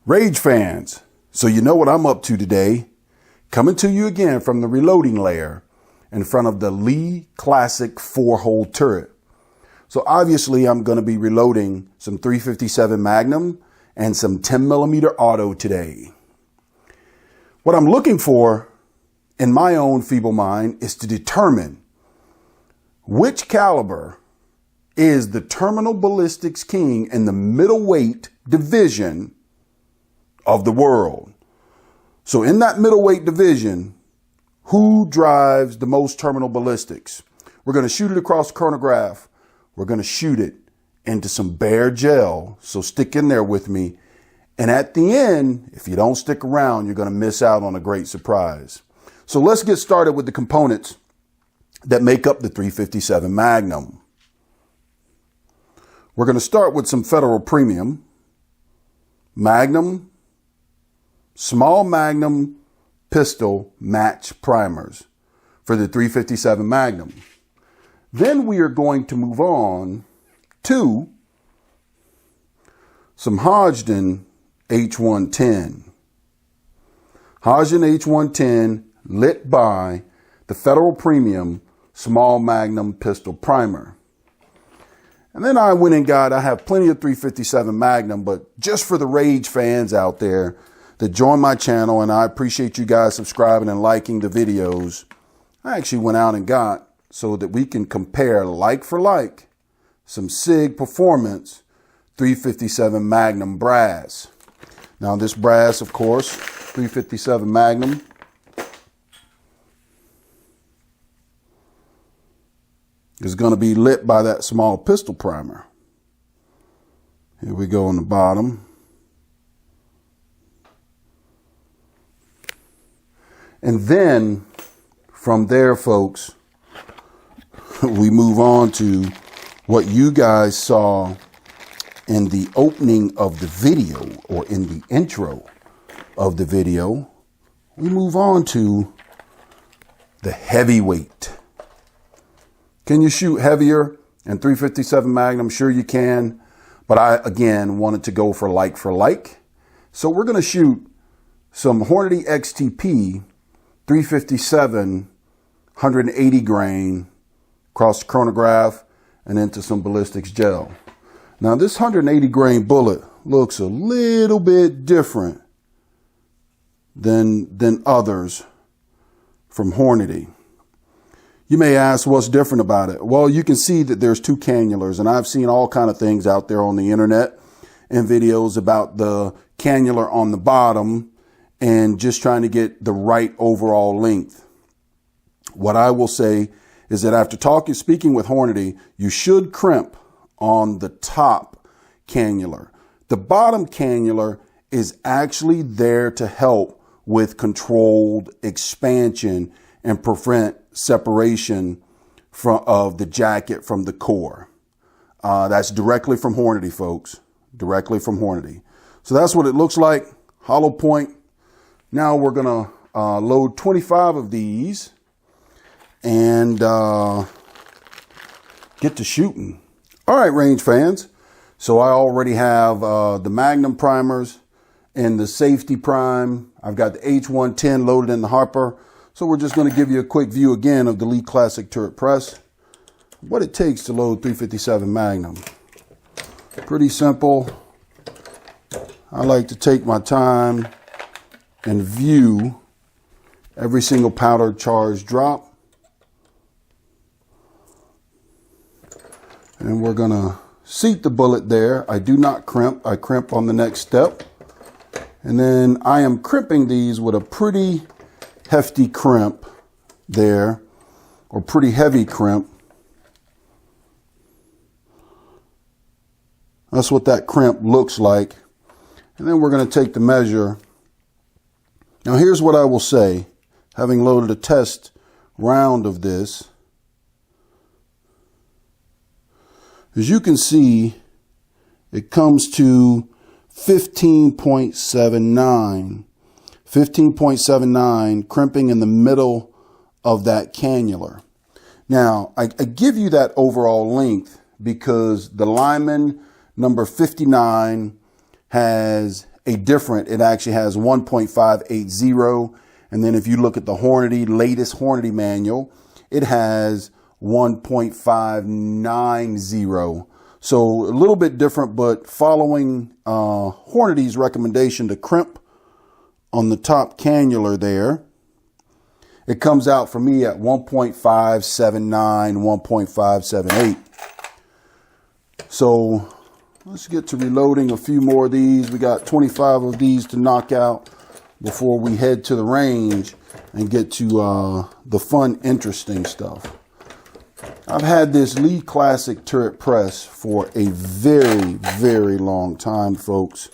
Rage fans, so you know what I'm up to today. Coming to you again from the reloading layer in front of the Lee Classic 4-hole turret. So obviously I'm going to be reloading some 357 Magnum and some 10mm auto today. What I'm looking for in my own feeble mind is to determine which caliber is the terminal ballistics king in the middleweight division of the world. So in that middleweight division, who drives the most terminal ballistics? We're going to shoot it across the chronograph. We're going to shoot it into some bare gel. So stick in there with me. And at the end, if you don't stick around, you're going to miss out on a great surprise. So let's get started with the components that make up the 357 Magnum. We're going to start with some Federal Premium, Magnum, small Magnum pistol match primers for the 357 Magnum. Then we are going to move on to some Hodgdon H110. Hodgdon H110 lit by the Federal Premium small Magnum pistol primer. And then I went and I have plenty of 357 Magnum, but just for the Rage fans out there that join my channel, and I appreciate you guys subscribing and liking the videos, I actually went out and got so that we can compare like for like some SIG Performance 357 Magnum brass. Now this brass, of course, 357 Magnum, is going to be lit by that small pistol primer. Here we go on the bottom. And then from there, folks, we move on to what you guys saw in the opening of the video, or in the intro of the video. We move on to the heavyweight. Can you shoot heavier in 357 Magnum? Sure you can. But I, again, wanted to go for like. So we're going to shoot some Hornady XTP 357 180 grain across the chronograph and into some ballistics gel. Now this 180 grain bullet looks a little bit different than others from Hornady. You may ask, what's different about it? Well, you can see that there's two cannulars, and I've seen all kind of things out there on the internet and videos about the cannular on the bottom and just trying to get the right overall length. What I will say is that after speaking with Hornady, you should crimp on the top cannular. The bottom cannular is actually there to help with controlled expansion and prevent separation of the jacket from the core. That's directly from Hornady, folks. Directly from Hornady. So that's what it looks like. Hollow point. Now we're going to load 25 of these and get to shooting. All right, range fans. So I already have the Magnum primers and the safety prime. I've got the H110 loaded in the hopper. So we're just going to give you a quick view again of the Lee Classic turret press. What it takes to load 357 Magnum. Pretty simple. I like to take my time and view every single powder charge drop. And we're going to seat the bullet there. I do not crimp. I crimp on the next step. And then I am crimping these with a pretty hefty crimp there, or pretty heavy crimp. That's what that crimp looks like. And then we're going to take the measure. Now here's what I will say, having loaded a test round of this. As you can see, it comes to 15.79. 15.79, crimping in the middle of that cannular. Now, I give you that overall length because the Lyman number 59 has a different, it actually has 1.580. And then if you look at the Hornady, latest Hornady manual, it has 1.590. So a little bit different, but following Hornady's recommendation to crimp on the top cannula there, it comes out for me at 1.579, 1.578. So let's get to reloading a few more of these. We got 25 of these to knock out before we head to the range and get to the fun, interesting stuff. I've had this Lee Classic turret press for a very, very long time, folks.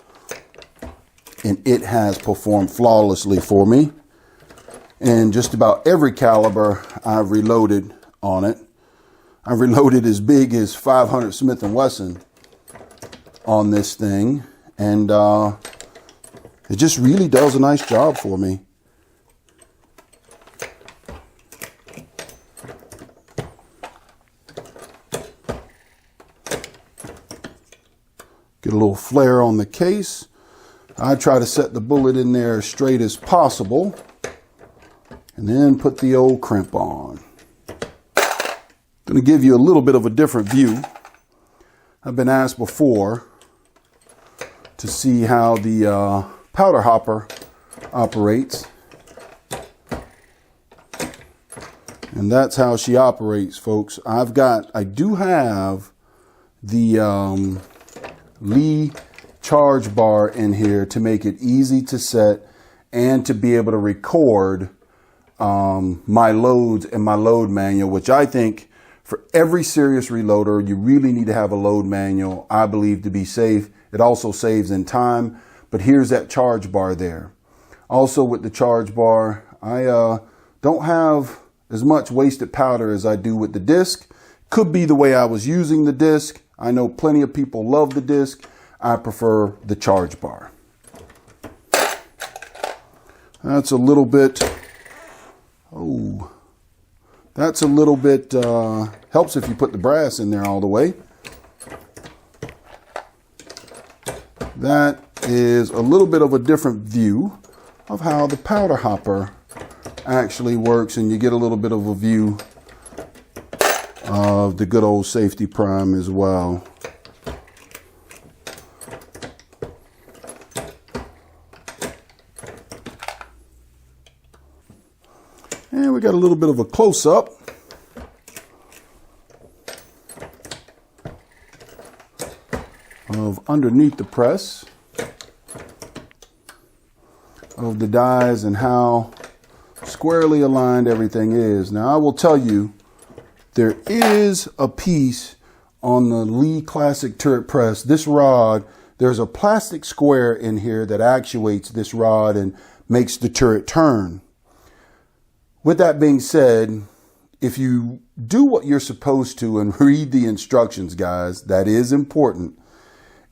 And it has performed flawlessly for me. And just about every caliber I've reloaded on it. I've reloaded as big as 500 Smith & Wesson on this thing. And it just really does a nice job for me. Get a little flare on the case. I try to set the bullet in there as straight as possible. And then put the old crimp on. Going to give you a little bit of a different view. I've been asked before to see how the powder hopper operates. And that's how she operates, folks. I do have the Lee charge bar in here to make it easy to set and to be able to record my loads and my load manual, which I think for every serious reloader, you really need to have a load manual, I believe, to be safe. It also saves in time, but here's that charge bar there. Also with the charge bar, I don't have as much wasted powder as I do with the disc. Could be the way I was using the disc. I know plenty of people love the disc. I prefer the charge bar. That's a little bit, that's a little bit, helps if you put the brass in there all the way. That is a little bit of a different view of how the powder hopper actually works, and you get a little bit of a view of the good old safety prime as well. And we got a little bit of a close-up of underneath the press of the dies and how squarely aligned everything is. Now, I will tell you, there is a piece on the Lee Classic turret press. This rod, there's a plastic square in here that actuates this rod and makes the turret turn. With that being said, if you do what you're supposed to and read the instructions, guys, that is important.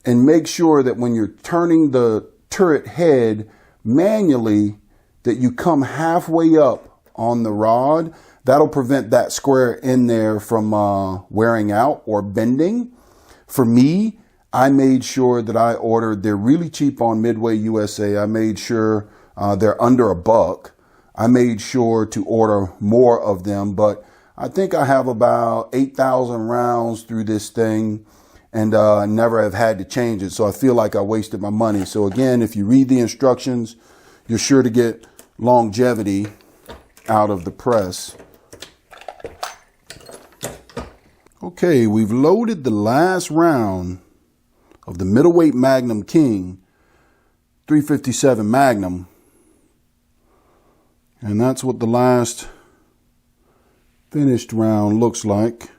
And make sure that when you're turning the turret head manually, that you come halfway up on the rod. That'll prevent that square in there from wearing out or bending. For me, I made sure that I ordered, they're really cheap on Midway USA. I made sure they're under $1. I made sure to order more of them, but I think I have about 8,000 rounds through this thing, and never have had to change it. So I feel like I wasted my money. So again, if you read the instructions, you're sure to get longevity out of the press. Okay, we've loaded the last round of the middleweight Magnum King 357 Magnum. And that's what the last finished round looks like.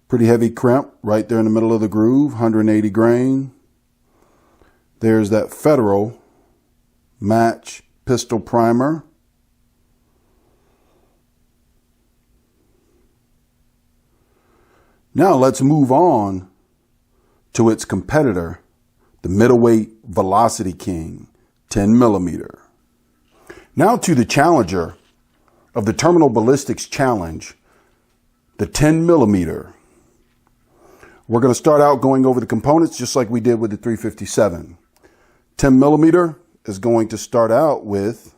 Pretty heavy crimp right there in the middle of the groove, 180 grain. There's that Federal match pistol primer. Now let's move on to its competitor, the middleweight Velocity King 10 millimeter. Now to the challenger of the Terminal Ballistics Challenge, the 10 millimeter. We're going to start out going over the components just like we did with the 357. 10 millimeter is going to start out with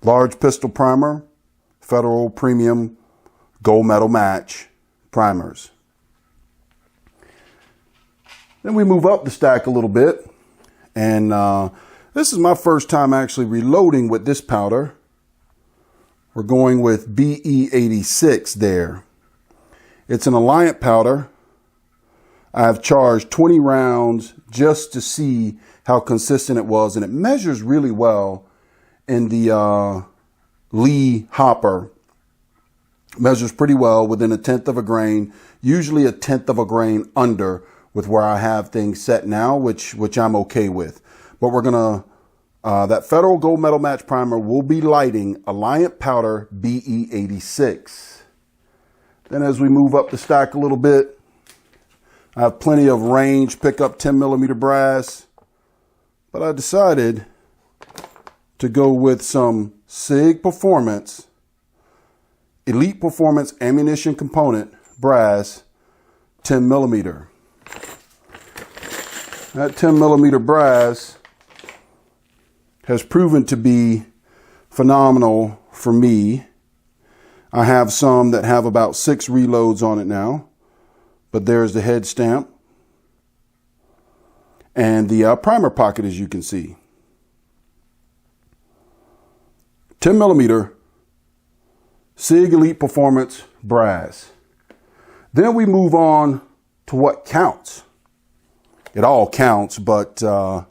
large pistol primer, Federal Premium Gold Medal Match primers. Then we move up the stack a little bit, and this is my first time actually reloading with this powder. We're going with BE86 there. It's an Alliant powder. I've charged 20 rounds just to see how consistent it was, and it measures really well in the Lee hopper. Measures pretty well within 1/10 of a grain, usually 1/10 of a grain under with where I have things set now, which I'm okay with. But we're gonna, that Federal Gold Medal Match primer will be lighting Alliant powder BE86. Then as we move up the stack a little bit, I have plenty of range pickup 10 millimeter brass, but I decided to go with some SIG Performance Elite Performance Ammunition Component brass 10 millimeter. That 10 millimeter brass has proven to be phenomenal for me. I have some that have about 6 reloads on it now, but there's the head stamp and the primer pocket, as you can see. 10 millimeter SIG Elite Performance brass. Then we move on to what counts. It all counts, but and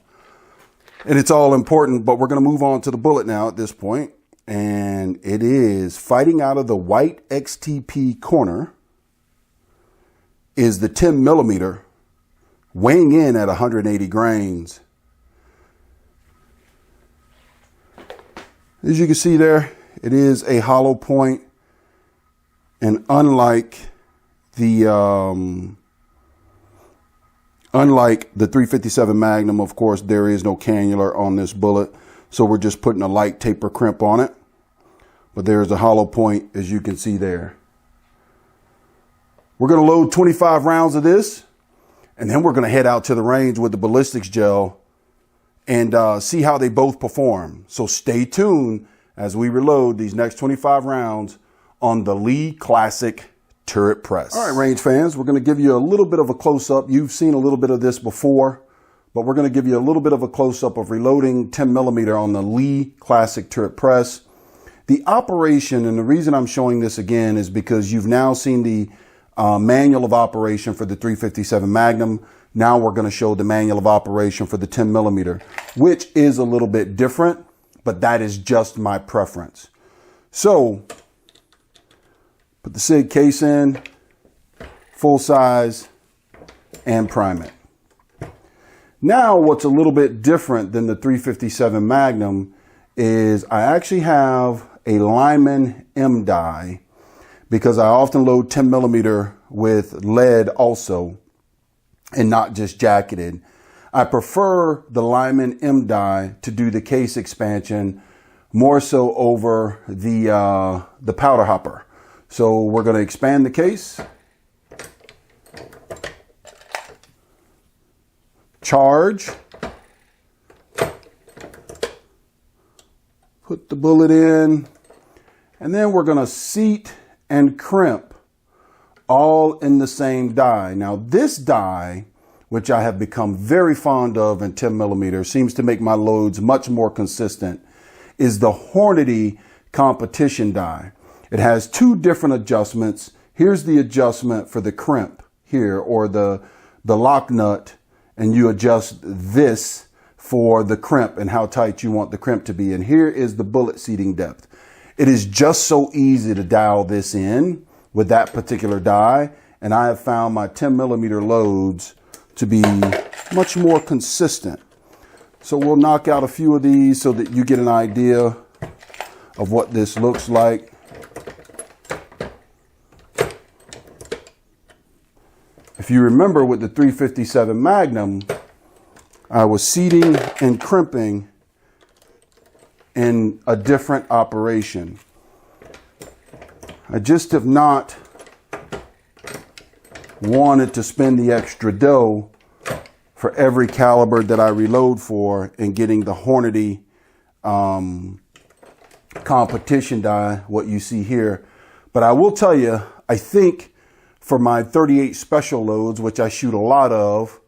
it's all important, but we're going to move on to the bullet now at this point. And it is fighting out of the white XTP corner is the 10 millimeter weighing in at 180 grains. As you can see there, it is a hollow point, and unlike the 357 Magnum, of course, there is no cannular on this bullet, so we're just putting a light taper crimp on it. But there's a hollow point, as you can see there. We're going to load 25 rounds of this, and then we're going to head out to the range with the ballistics gel and see how they both perform. So stay tuned as we reload these next 25 rounds on the Lee Classic Turret Press. All right, range fans, we're going to give you a little bit of a close-up. You've seen a little bit of this before, but we're going to give you a little bit of a close-up of reloading 10 millimeter on the Lee Classic Turret Press. The operation, and the reason I'm showing this again is because you've now seen the manual of operation for the 357 Magnum. Now we're going to show the manual of operation for the 10 millimeter, which is a little bit different, but that is just my preference. So put the SIG case in, full size, and prime it. Now what's a little bit different than the 357 Magnum is I actually have a Lyman M die, because I often load 10 millimeter with lead also, and not just jacketed. I prefer the Lyman M die to do the case expansion more so over the powder hopper. So we're going to expand the case, charge, put the bullet in, and then we're going to seat and crimp all in the same die. Now this die, which I have become very fond of in 10 millimeter, seems to make my loads much more consistent, is the Hornady Competition Die. It has 2 different adjustments. Here's the adjustment for the crimp here, or the lock nut, and you adjust this for the crimp and how tight you want the crimp to be. And here is the bullet seating depth. It is just so easy to dial this in with that particular die, and I have found my 10 millimeter loads to be much more consistent. So we'll knock out a few of these so that you get an idea of what this looks like. If you remember with the 357 Magnum, I was seating and crimping in a different operation. I just have not wanted to spend the extra dough for every caliber that I reload for and getting the Hornady competition die, what you see here. But I will tell you, I think for my 38 special loads, which I shoot a lot of,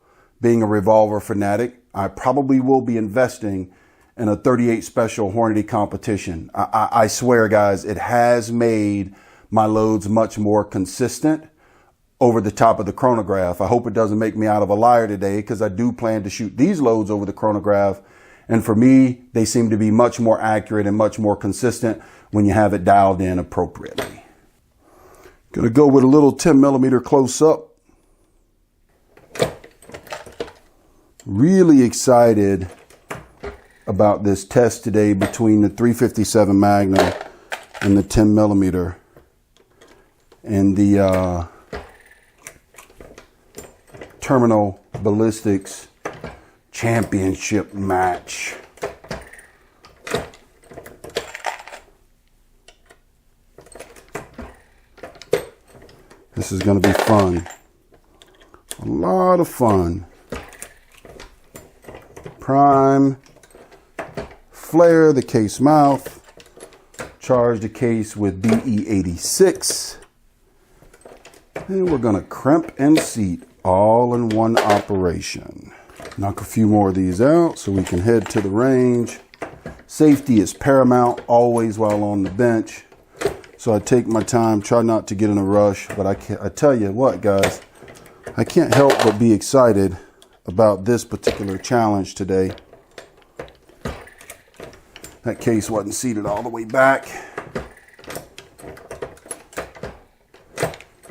being a revolver fanatic, I probably will be investing in a 38 special Hornady competition. I swear, guys, it has made my loads much more consistent over the top of the chronograph. I hope it doesn't make me out of a liar today, because I do plan to shoot these loads over the chronograph. And for me, they seem to be much more accurate and much more consistent when you have it dialed in appropriately. Gonna go with a little 10mm close up. Really excited about this test today between the 357 Magnum and the 10mm and the Terminal Ballistics Championship match. This is going to be fun. A lot of fun. Prime, flare the case mouth, charge the case with BE86, and we're going to crimp and seat all in one operation. Knock a few more of these out so we can head to the range. Safety is paramount always while on the bench. So I take my time, try not to get in a rush, but I tell you what, guys, I can't help but be excited about this particular challenge today. That case wasn't seated all the way back.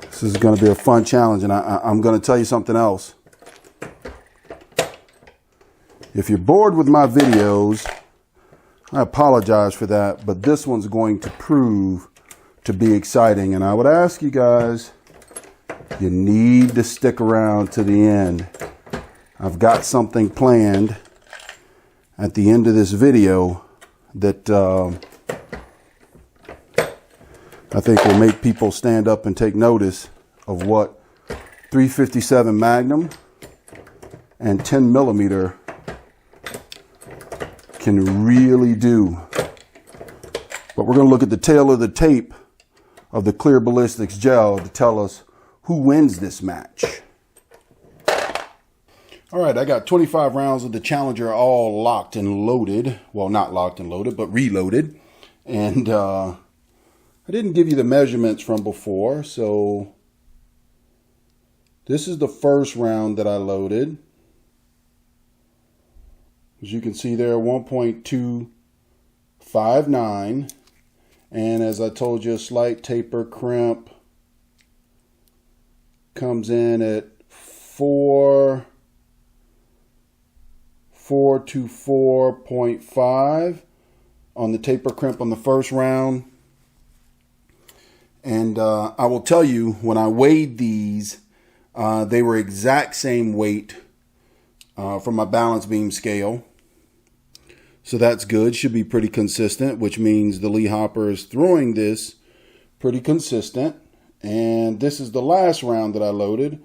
This is going to be a fun challenge, and I'm going to tell you something else. If you're bored with my videos, I apologize for that, but this one's going to prove to be exciting. And I would ask you guys, you need to stick around to the end. I've got something planned at the end of this video that I think will make people stand up and take notice of what 357 Magnum and 10mm can really do. But we're going to look at the tail of the tape of the clear ballistics gel to tell us who wins this match. All right, I got 25 rounds of the Challenger all locked and loaded. Well, not locked and loaded, but reloaded. And I didn't give you the measurements from before, so this is the first round that I loaded. As you can see there, 1.259. And as I told you, a slight taper crimp comes in at 424.5 on the taper crimp on the first round. And I will tell you, when I weighed these, they were exact same weight from my balance beam scale. So that's good. Should be pretty consistent, which means the Lee Hopper is throwing this pretty consistent. And this is the last round that I loaded.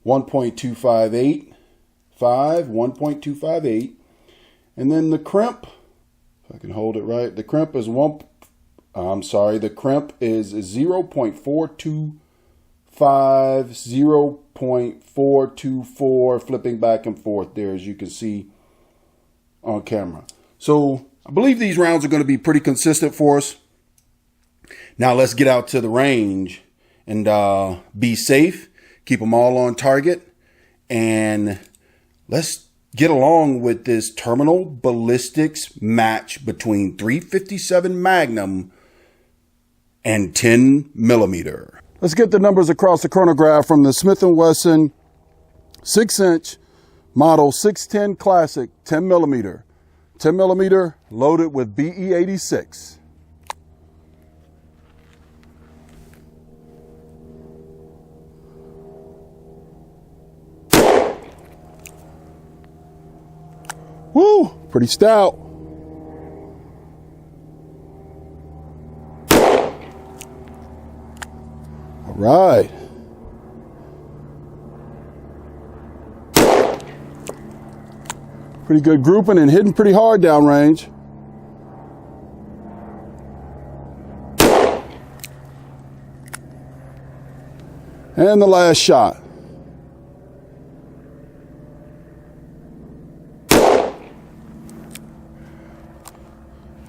1.258, 1.258. And then the crimp, if I can hold it right, the crimp is the crimp is 0.425, 0.424, flipping back and forth there, as you can see on camera. So I believe these rounds are going to be pretty consistent for us. Now let's get out to the range and be safe, keep them all on target, and let's get along with this terminal ballistics match between 357 Magnum and 10mm. Let's get the numbers across the chronograph from the Smith & Wesson 6-inch model 610 Classic 10mm. 10mm loaded with BE86. Woo, pretty stout. All right. Pretty good grouping and hitting pretty hard downrange. And the last shot.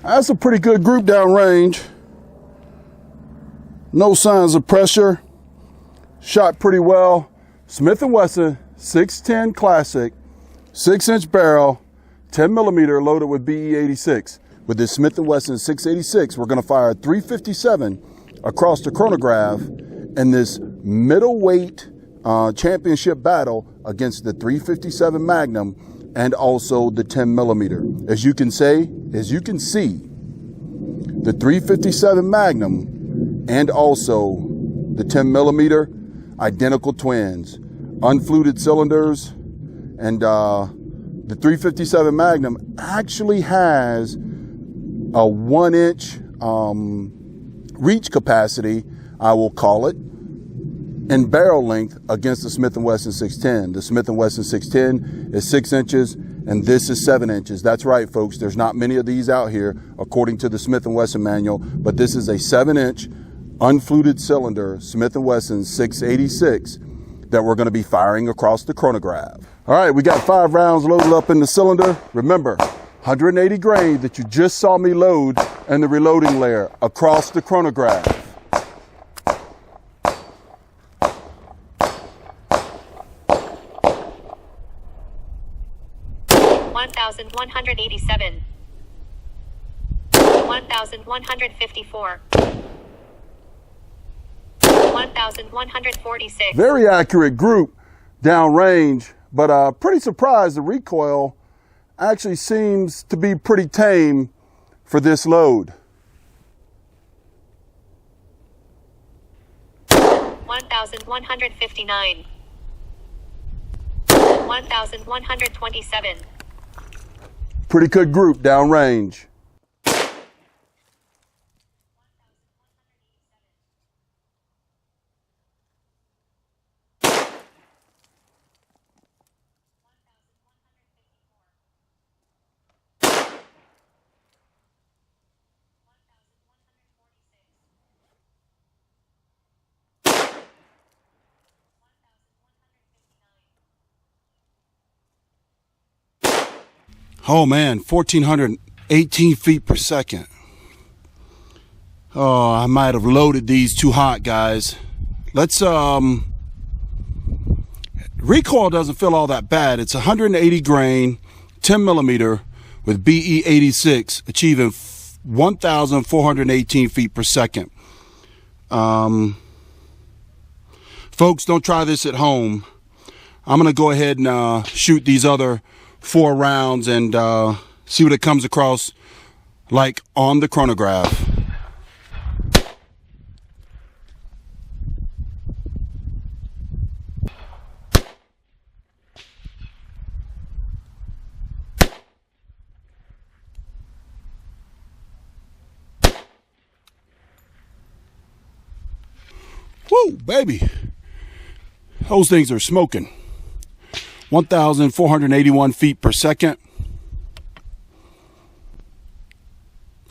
That's a pretty good group downrange. No signs of pressure. Shot pretty well. Smith & Wesson 610 Classic, 6-inch barrel, 10 millimeter loaded with BE86. With this Smith & Wesson 686, we're going to fire a 357 across the chronograph in this middleweight championship battle against the 357 Magnum and also the 10 millimeter. As you can see, the 357 Magnum and also the 10 millimeter, identical twins, unfluted cylinders, and the 357 Magnum actually has a 1-inch reach capacity, I will call it, in barrel length against the Smith & Wesson 610. The Smith & Wesson 610 is 6 inches and this is 7 inches. That's right, folks. There's not many of these out here according to the Smith & Wesson manual, but this is a 7-inch unfluted cylinder Smith & Wesson 686 that we're going to be firing across the chronograph. All right, we got 5 rounds loaded up in the cylinder. Remember, 180 grain that you just saw me load in the reloading layer across the chronograph. $1,187. $1,154. $1,146. Very accurate group downrange, but pretty surprised the recoil actually seems to be pretty tame for this load. 1,159. 1,127. Pretty good group downrange. Oh man, 1,418 feet per second. Oh, I might have loaded these too hot, guys. Let's, recoil doesn't feel all that bad. It's 180 grain, 10 millimeter with BE86, achieving 1,418 feet per second. Folks, don't try this at home. I'm going to go ahead and shoot these other 4 rounds and see what it comes across like on the chronograph. Woo, baby. Those things are smoking. 1,481 feet per second.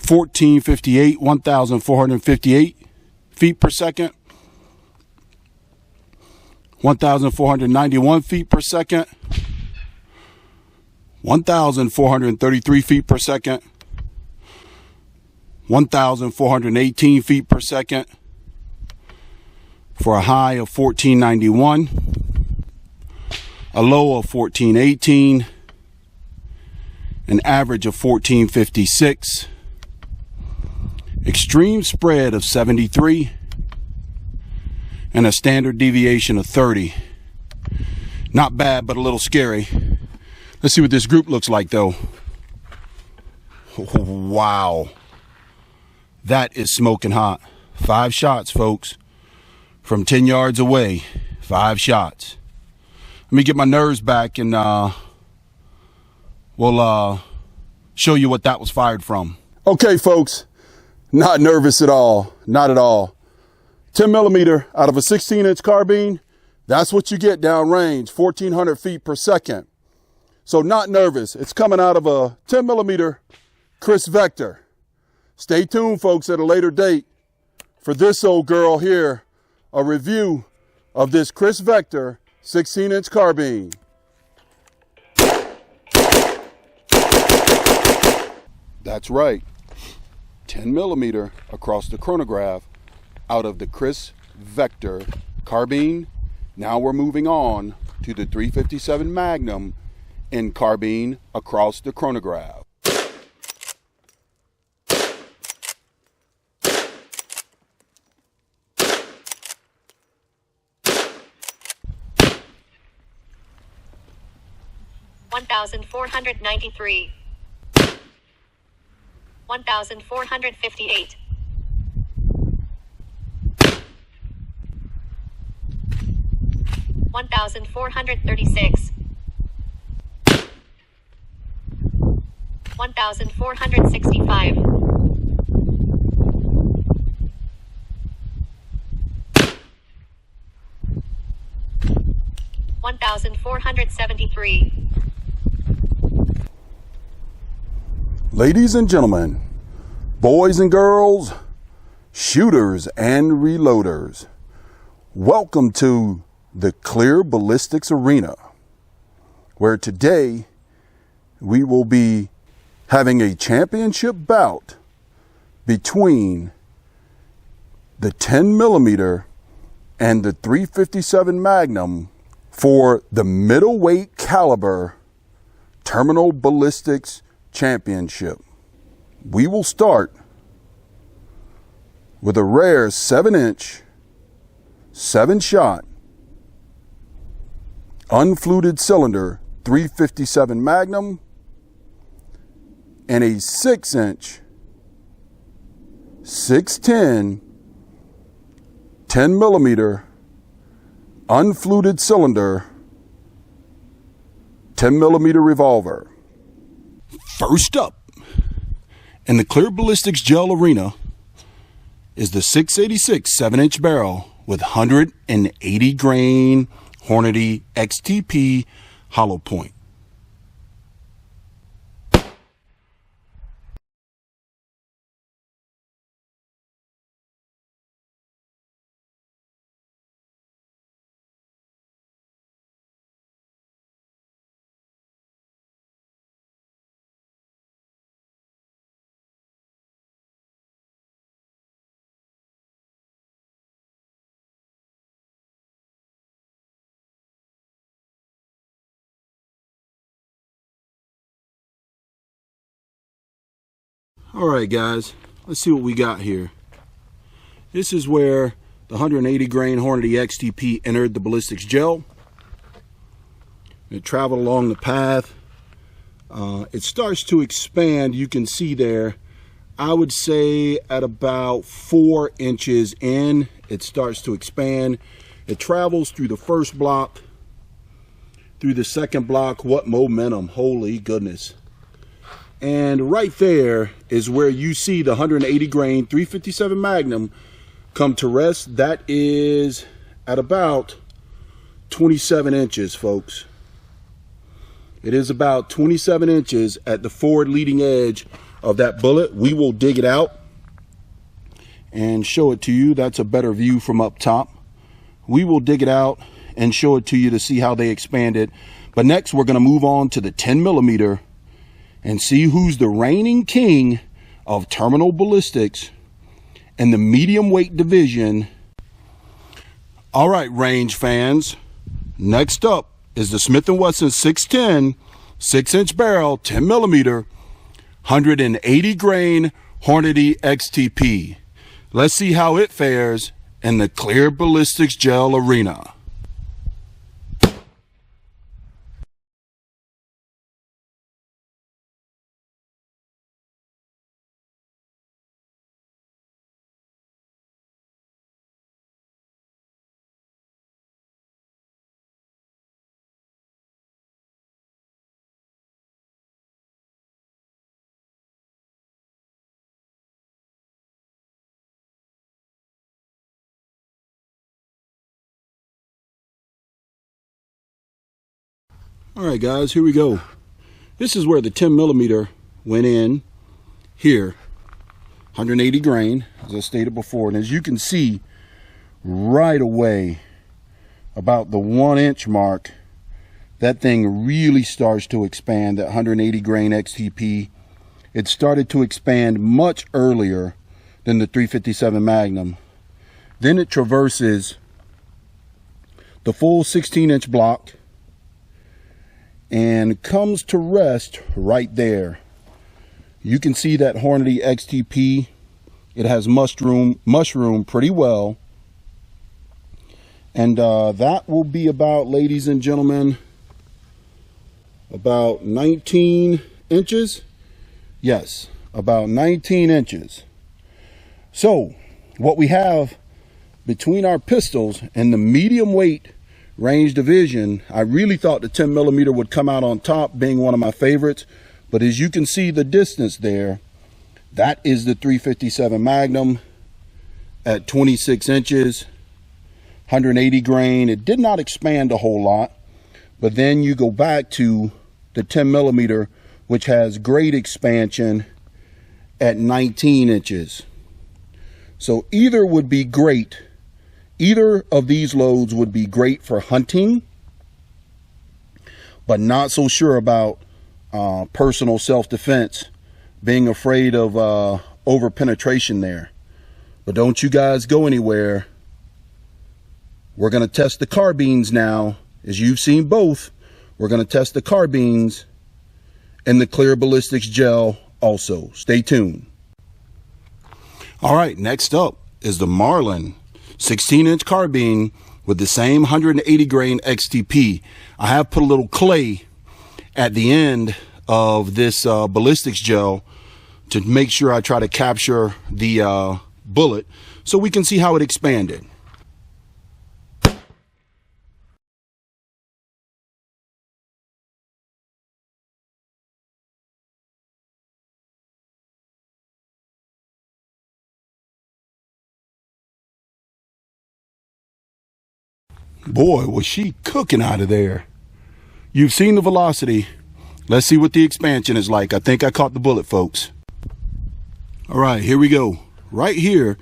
1,458, 1,458 feet per second. 1,491 feet per second. 1,433 feet per second. 1,418 feet per second. For a high of 1,491. A low of 1,418, an average of 1,456, extreme spread of 73, and a standard deviation of 30. Not bad, but a little scary. Let's see what this group looks like, though. Wow. That is smoking hot. 5 shots, folks. From 10 yards away, 5 shots. Let me get my nerves back and we'll show you what that was fired from. Okay, folks, not nervous at all. Not at all. 10 millimeter out of a 16-inch carbine. That's what you get downrange, 1,400 feet per second. So not nervous. It's coming out of a 10 millimeter Chris Vector. Stay tuned, folks, at a later date for this old girl here, a review of this Chris Vector 16-inch carbine. That's right, 10 millimeter across the chronograph out of the Chris Vector carbine. Now we're moving on to the 357 Magnum in carbine across the chronograph. $1,493. $1,458. $1,436. $1,465. $1,473. Ladies and gentlemen, boys and girls, shooters and reloaders, welcome to the Clear Ballistics Arena, where today we will be having a championship bout between the 10 millimeter and the 357 Magnum for the middleweight caliber Terminal Ballistics Championship. We will start with a rare 7-inch, 7-shot, unfluted cylinder 357 Magnum and a 6-inch, 610, 10 millimeter unfluted cylinder 10 millimeter revolver. First up in the Clear Ballistics Gel Arena is the 686 7-inch barrel with 180 grain Hornady XTP hollow point. All right, guys, let's see what we got here. This is where the 180 grain Hornady XTP entered the ballistics gel. It traveled along the path. It starts to expand. You can see there, I would say at about 4 inches in, it starts to expand. It travels through the first block, through the second block. What momentum, holy goodness. And right there is where you see the 180 grain 357 Magnum come to rest. That is at about 27 inches, folks. It is about 27 inches at the forward leading edge of that bullet. We will dig it out and show it to you. That's a better view from up top. We will dig it out and show it to you to see how they expanded. But next we're going to move on to the 10 millimeter and see who's the reigning king of terminal ballistics in the medium weight division. All right, range fans, next up is the Smith & Wesson 610 6-inch barrel 10 millimeter 180 grain Hornady XTP. Let's see how it fares in the Clear Ballistics Gel Arena. All right, guys, here we go. This is where the 10 millimeter went in here, 180 grain, as I stated before. And as you can see right away, about the 1 inch mark, that thing really starts to expand, that 180 grain XTP. It started to expand much earlier than the 357 Magnum. Then it traverses the full 16-inch block and comes to rest right there. You can see that Hornady XTP. It has mushroom pretty well. And that will be about, ladies and gentlemen, about 19 inches. Yes, about 19 inches. So what we have between our pistols and the medium weight range division, I really thought the 10 millimeter would come out on top, being one of my favorites. But as you can see the distance there, that is the 357 Magnum at 26 inches, 180 grain. It did not expand a whole lot, but then you go back to the 10 millimeter, which has great expansion at 19 inches. So either would be great. Either of these loads would be great for hunting, but not so sure about personal self-defense, being afraid of over penetration there. But don't you guys go anywhere. We're going to test the carbines now. As you've seen both, we're going to test the carbines and the clear ballistics gel also. Stay tuned. All right, next up is the Marlin 16-inch carbine with the same 180 grain XTP. I have put a little clay at the end of this ballistics gel to make sure I try to capture the bullet so we can see how it expanded. Boy, was she cooking out of there. You've seen the velocity. Let's see what the expansion is like. I think I caught the bullet, folks. All right, here we go. Right here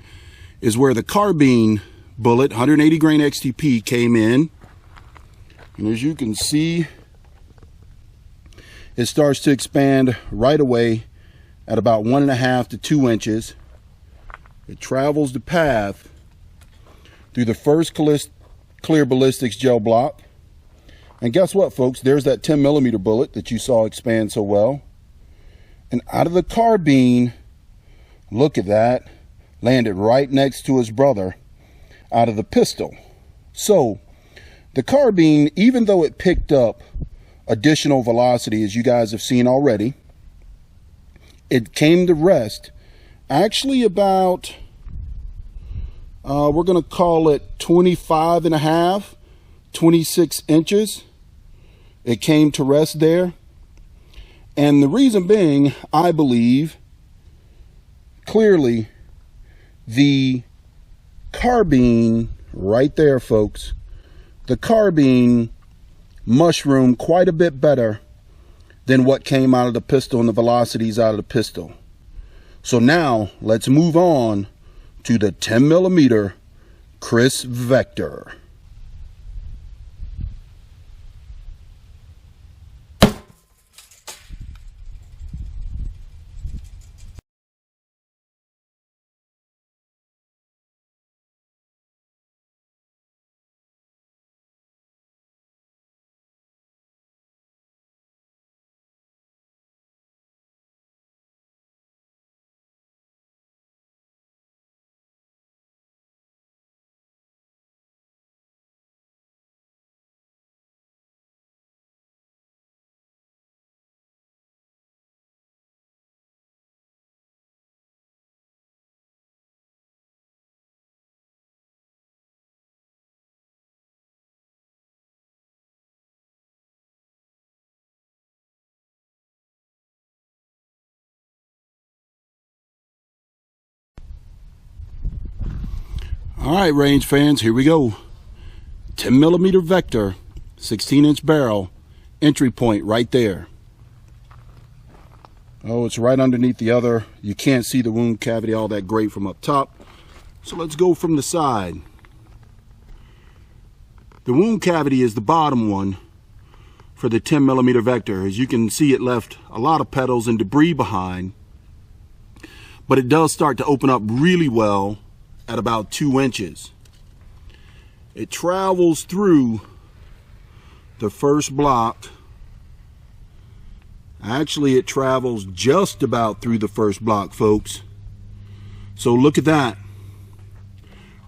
is where the carbine bullet, 180 grain XTP, came in. And as you can see, it starts to expand right away at about 1.5 to 2 inches. It travels the path through the first clear ballistics gel block. And guess what, folks? There's that 10 millimeter bullet that you saw expand so well. And out of the carbine, look at that, landed right next to his brother out of the pistol. So the carbine, even though it picked up additional velocity, as you guys have seen already, it came to rest actually about we're going to call it 25.5, 26 inches. It came to rest there. And the reason being, I believe, clearly the carbine right there, folks, the carbine mushroomed quite a bit better than what came out of the pistol and the velocities out of the pistol. So now let's move on to the 10 millimeter Chris Vector. All right, range fans, here we go. 10 millimeter Vector, 16-inch barrel, entry point right there. Oh, it's right underneath the other. You can't see the wound cavity all that great from up top. So let's go from the side. The wound cavity is the bottom one for the 10mm vector. As you can see, it left a lot of petals and debris behind, but it does start to open up really well at about 2 inches. It travels through the first block. Actually, it travels just about through the first block, folks. So look at that.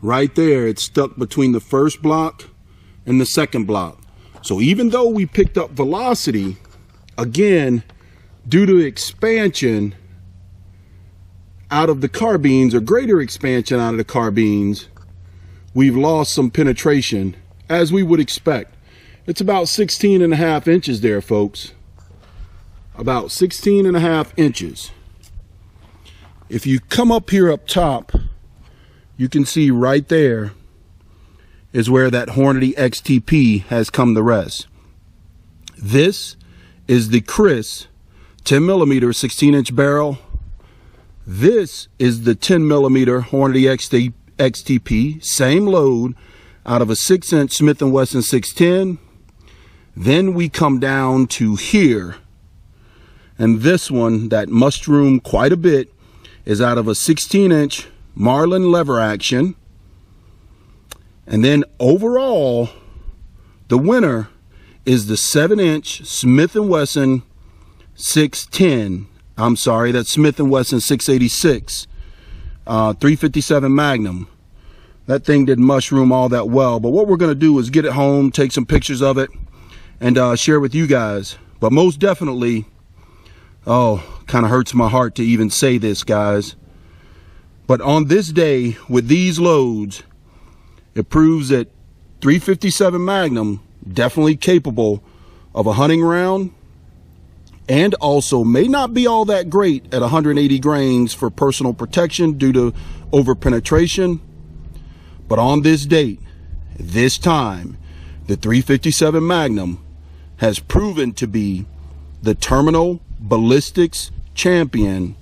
Right there, it's stuck between the first block and the second block. So even though we picked up velocity, again, due to expansion out of the carbines, or greater expansion out of the carbines, we've lost some penetration, as we would expect. It's about 16.5 inches there, folks. About 16.5 inches. If you come up here up top, you can see right there is where that Hornady XTP has come to rest. This is the Chris 10mm 16-inch barrel. This is the 10mm Hornady XTP, same load, out of a 6-inch Smith & Wesson 610. Then we come down to here, and this one that mushroom quite a bit is out of a 16-inch Marlin lever action. And then overall, the winner is the 7-inch Smith & Wesson 610. I'm sorry, that's Smith & Wesson 686, 357 Magnum. That thing didn't mushroom all that well, but what we're going to do is get it home, take some pictures of it, and share with you guys. But most definitely, oh, kind of hurts my heart to even say this, guys, but on this day with these loads, it proves that 357 Magnum definitely capable of a hunting round, and also may not be all that great at 180 grains for personal protection due to over-penetration. But on this date, this time, the 357 Magnum has proven to be the terminal ballistics champion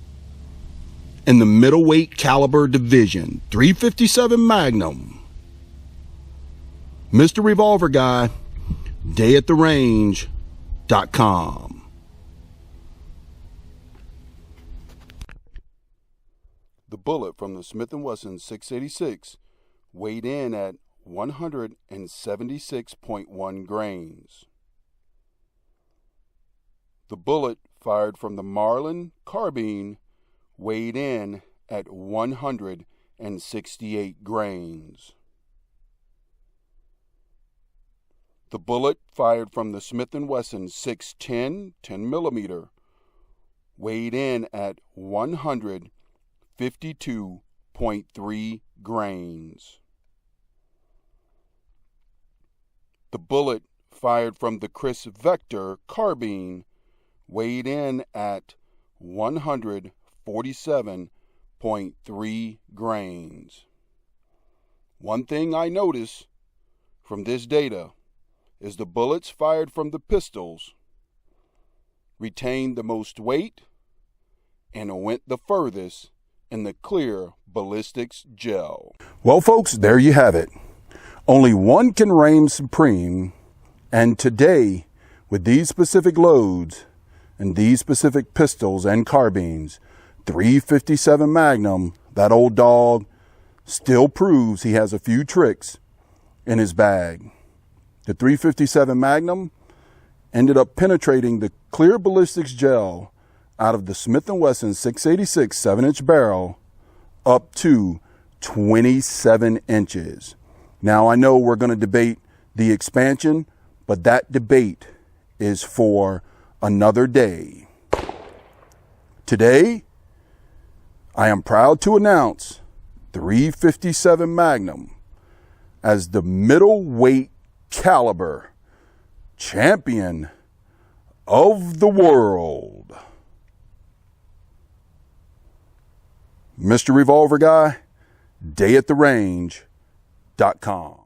in the middleweight caliber division. 357 Magnum. Mr. Revolver Guy, dayattherange.com. The bullet from the Smith & Wesson 686 weighed in at 176.1 grains. The bullet fired from the Marlin carbine weighed in at 168 grains. The bullet fired from the Smith & Wesson 610 10mm weighed in at 152.3 grains. The bullet fired from the Chris Vector carbine weighed in at 147.3 grains. One thing I notice from this data is the bullets fired from the pistols retained the most weight and went the furthest in the clear ballistics gel. Well, folks, there you have it. Only one can reign supreme, and today, with these specific loads and these specific pistols and carbines, 357 Magnum, that old dog, still proves he has a few tricks in his bag. The 357 Magnum ended up penetrating the clear ballistics gel out of the Smith & Wesson 686 7-inch barrel up to 27 inches. Now, I know we're going to debate the expansion, but that debate is for another day. Today, I am proud to announce 357 Magnum as the middleweight caliber champion of the world. Mr. Revolver Guy, dayattherange.com.